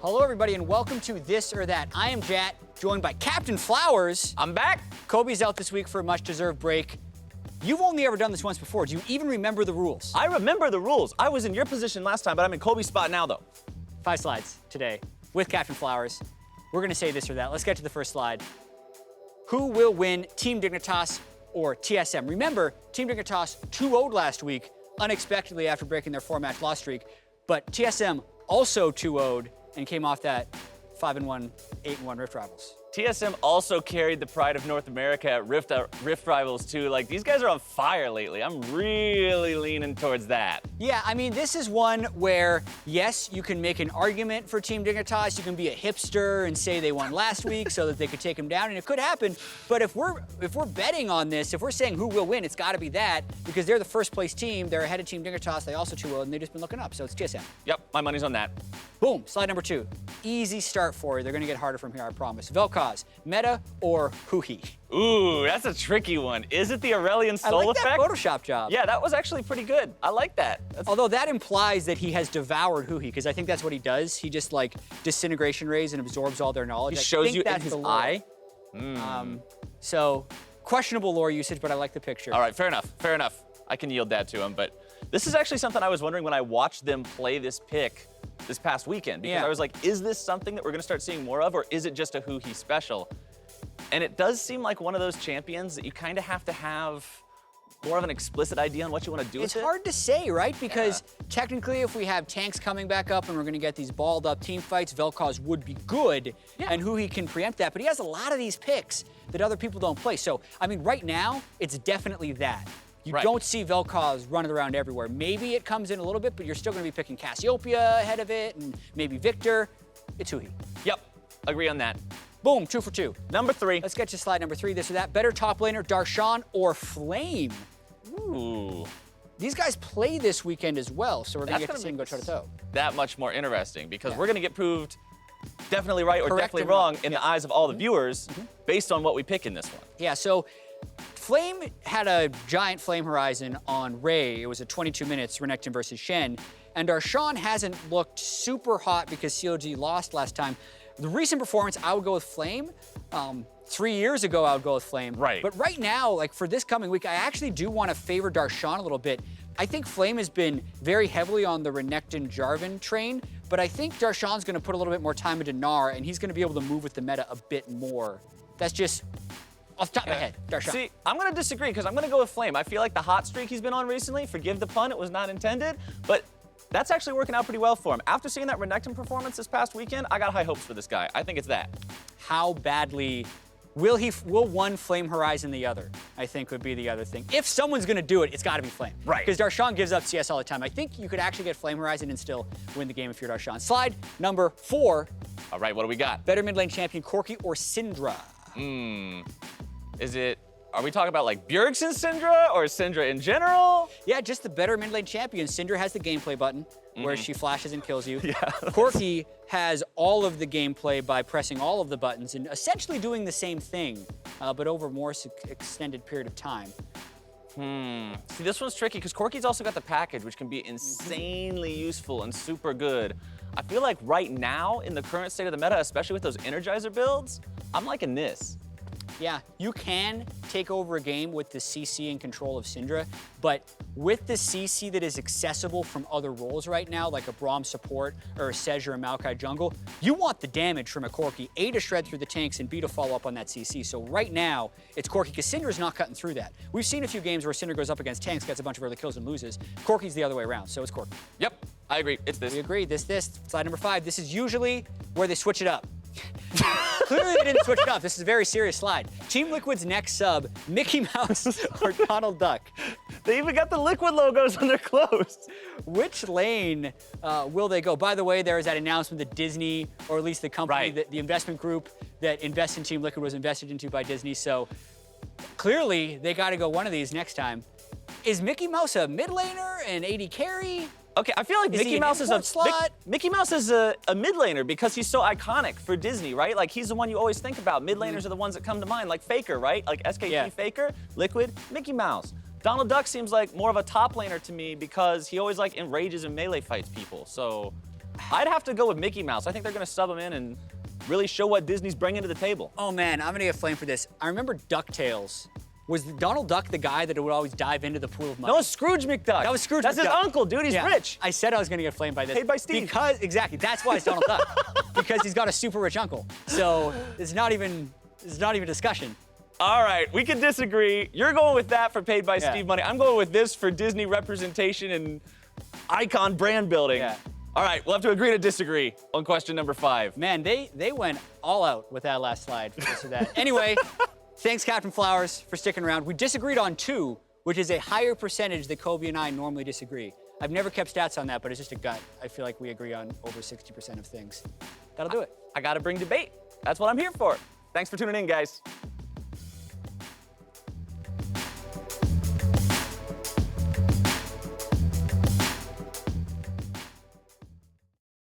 Hello, everybody, and welcome to This or That. I am Jatt, joined by CaptainFlowers. I'm back. Kobe's out this week for a much-deserved break. You've only ever done this once before. Do you even remember the rules? I remember the rules. I was in your position last time, but I'm in Kobe's spot now, though. 5 slides today with CaptainFlowers. We're going to say this or that. Let's get to the first slide. Who will win, Team Dignitas or TSM? Remember, Team Dignitas 2-0'd last week, unexpectedly after breaking their 4-match loss streak, but TSM also 2-0'd and came off that 5-1, 8-1 Rift Rivals. TSM also carried the pride of North America at Rift Rivals, too. Like, these guys are on fire lately. I'm really leaning towards that. Yeah, I mean, this is one where, yes, you can make an argument for Team Dignitas. You can be a hipster and say they won last week so that they could take them down, and it could happen. But if we're betting on this, if we're saying who will win, it's got to be that, because they're the first place team. They're ahead of Team Dignitas. They also 2-0, and they've just been looking up, so it's TSM. Yep, my money's on that. Boom, slide number 2. Easy start for you. They're going to get harder from here, I promise. Vel'koz, meta or Huhi? Ooh, that's a tricky one. Is it the Aurelian Soul I like effect? that Photoshop job. Yeah, that was actually pretty good. I like that. Although that implies that he has devoured Huhi, because I think that's what he does. He just like disintegration rays and absorbs all their knowledge. He shows you in his eye. So questionable lore usage, but I like the picture. All right, fair enough, fair enough. I can yield that to him, but this is actually something I was wondering when I watched them play this pick this past weekend, because I was like, is this something that we're gonna start seeing more of, or is it just a Huhi special? And it does seem like one of those champions that you kind of have to have more of an explicit idea on what you want to do with it. It's hard to say, right? Because technically, if we have tanks coming back up and we're going to get these balled up team fights, Vel'koz would be good, and Huhi can preempt that. But he has a lot of these picks that other people don't play. So, I mean, right now, it's definitely that. You don't see Vel'koz running around everywhere. Maybe it comes in a little bit, but you're still going to be picking Cassiopeia ahead of it, and maybe Victor. It's Huhi. Yep, agree on that. Boom, 2 for 2. Number 3. Let's get to slide number 3, this or that. Better top laner, Darshan or Flame? Ooh. These guys play this weekend as well, so we're going to get to see them go toe-to-toe. That much more interesting, because we're going to get proved definitely right or Correct definitely wrong in the eyes of all the viewers based on what we pick in this one. Yeah, so Flame had a giant flame horizon on Ray. It was at 22 minutes, Renekton versus Shen. And Darshan hasn't looked super hot because COG lost last time. The recent performance, I would go with Flame. 3 years ago, I would go with Flame. Right. But right now, like for this coming week, I actually do want to favor Darshan a little bit. I think Flame has been very heavily on the Renekton Jarvan train, but I think Darshan's going to put a little bit more time into Gnar, and he's going to be able to move with the meta a bit more. That's just off the top of my head, Darshan. See, I'm going to disagree, because I'm going to go with Flame. I feel like the hot streak he's been on recently, forgive the pun, it was not intended, but that's actually working out pretty well for him. After seeing that Renekton performance this past weekend, I got high hopes for this guy. I think it's that. How badly will one Flame Horizon the other? I think would be the other thing. If someone's gonna do it, it's gotta be Flame. Right. Because Darshan gives up CS all the time. I think you could actually get Flame Horizon and still win the game if you're Darshan. Slide number 4. All right, what do we got? Better mid lane champion, Corki or Syndra? Are we talking about like Bjergsen Syndra or Syndra in general? Yeah, just the better mid lane champion. Syndra has the gameplay button where she flashes and kills you. Corki has all of the gameplay by pressing all of the buttons and essentially doing the same thing, but over a more extended period of time. See, this one's tricky because Corki's also got the package, which can be insanely useful and super good. I feel like right now, in the current state of the meta, especially with those Energizer builds, I'm liking this. Yeah, you can take over a game with the CC and control of Syndra, but with the CC that is accessible from other roles right now, like a Braum support or a Sej or a Maokai jungle, you want the damage from a Corki, A, to shred through the tanks, and B, to follow up on that CC. So right now, it's Corki, because Syndra's not cutting through that. We've seen a few games where Syndra goes up against tanks, gets a bunch of early kills and loses. Corki's the other way around, so it's Corki. Yep, I agree, it's this. We agree, this. Slide number 5, this is usually where they switch it up. Clearly they didn't switch it up. This is a very serious slide. Team Liquid's next sub, Mickey Mouse or Donald Duck? They even got the Liquid logos on their clothes. Which lane will they go? By the way, there is that announcement that Disney, or at least the company, that the investment group that invests in Team Liquid was invested into by Disney. So clearly they got to go one of these next time. Is Mickey Mouse a mid laner and AD carry? Okay, I feel like Mickey Mouse is a slot. Mickey Mouse is a mid laner because he's so iconic for Disney, right? Like he's the one you always think about. Mid laners are the ones that come to mind, like Faker, right? Like SKT Faker, Liquid, Mickey Mouse. Donald Duck seems like more of a top laner to me because he always like enrages and melee fights people. So I'd have to go with Mickey Mouse. I think they're gonna sub him in and really show what Disney's bringing to the table. Oh man, I'm gonna get flamed for this. I remember DuckTales. Was Donald Duck the guy that would always dive into the pool of money? No, it's Scrooge McDuck. That was Scrooge That's McDuck. his uncle, dude. He's rich. I said I was gonna get flamed by this. Paid by Steve. Exactly, that's why it's Donald Duck. Because he's got a super rich uncle. So it's not even discussion. All right, we can disagree. You're going with that for paid by Steve money. I'm going with this for Disney representation and icon brand building. Yeah. All right, we'll have to agree to disagree on question number 5. Man, they went all out with that last slide for this or that. Anyway, thanks Captain Flowers for sticking around. We disagreed on 2, which is a higher percentage that Kobe and I normally disagree. I've never kept stats on that, but it's just a gut. I feel like we agree on over 60% of things. That'll do it. I gotta bring debate. That's what I'm here for. Thanks for tuning in, guys.